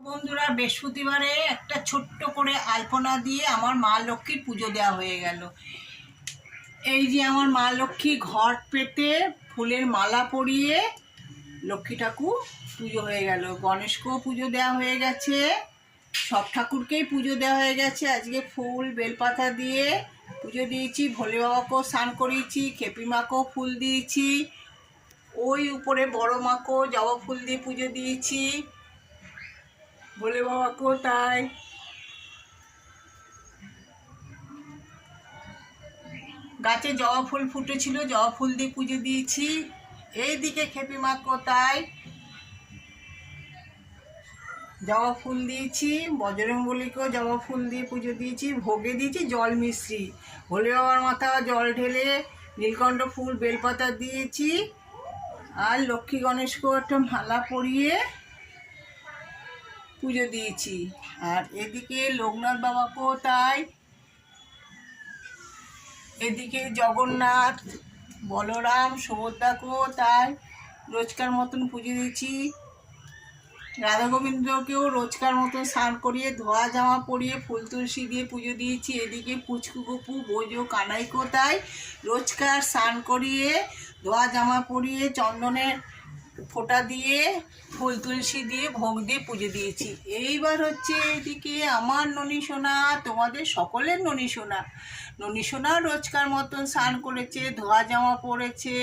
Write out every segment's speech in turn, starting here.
বন্ধুরা, বৃহস্পতিবারে একটা ছোট্ট করে আলপনা দিয়ে আমার মা লক্ষ্মীর পুজো দেওয়া হয়ে গেল। এই যে আমার মা লক্ষ্মী ঘট পেতে ফুলের মালা পরিয়ে লক্ষ্মী ঠাকুর পুজো হয়ে গেল। গণেশকেও পুজো দেওয়া হয়ে গেছে, সব ঠাকুরকেই পুজো দেওয়া হয়ে গেছে। আজকে ফুল বেলপাতা দিয়ে পুজো দিয়েছি, ভোলে বাবাকেও স্নান করিয়েছি, খেপি মাকেও ফুল দিয়েছি, ওই উপরে বড় মাকেও জবা ফুল দিয়ে পুজো দিয়েছি, ভোলে বাবাকেও তাই। গাছে জবা ফুল ফুটেছিল, জবা ফুল দিয়ে পুজো দিয়েছি। এইদিকে খেপি মাকেও তাই জবা ফুল দিয়েছি, বজরংবলীকেও জবা ফুল দিয়ে পুজো দিয়েছি, ভোগে দিয়েছি জল মিশ্রি। ভোলে বাবার মাথা জল ঢেলে নীলকণ্ঠ ফুল বেলপাতা দিয়েছি, আর লক্ষ্মী গণেশকেও একটা মালা পরিয়ে পুজো দিয়েছি। আর এদিকে লোকনাথ বাবাকেও তাই, এদিকে জগন্নাথ, বলরাম, সুভদ্রাকেও তাই রোজকার মতন পুজো দিয়েছি। রাধা গোবিন্দকেও রোজকার মতন স্নান করিয়ে ধোয়া জামা পরিয়ে ফুল তুলসী দিয়ে পুজো দিয়েছি। এদিকে পুচকু গপু, বোঝো, কানাইকেও তাই রোজকার স্নান করিয়ে ধোয়া জামা পরিয়ে চন্দনের ফোঁটা দিয়ে ফুল তুলসী দিয়ে ভোগ দিয়ে পুজো দিয়েছি। এইবার হচ্ছে এদিকে আমার ননী সোনা, তোমাদের সকলের ননী সোনা। ননী সোনা রোজকার মতন স্নান করেছে, ধোয়া জামা পরেছে,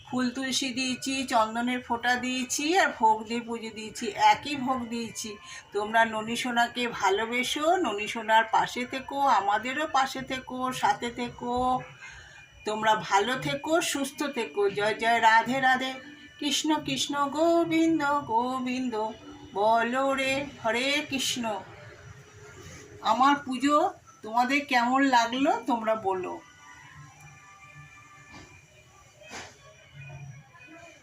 ফুল তুলসী দিয়েছি, চন্দনের ফোঁটা দিয়েছি, আর ভোগ দিয়ে পুজো দিয়েছি। একই ভোগ দিয়েছি। তোমরা ননী সোনাকে ভালোবেসো, ননী সোনার পাশে থেকো, আমাদেরও পাশে থেকো, সাথে থেকো। তোমরা ভালো থেকো, সুস্থ থেকো। জয় জয় রাধে রাধে। কৃষ্ণ কৃষ্ণ গোবিন্দ গোবিন্দ বলো রে হরে কৃষ্ণ। আমার পুজো তোমাদের কেমন লাগলো তোমরা বলো।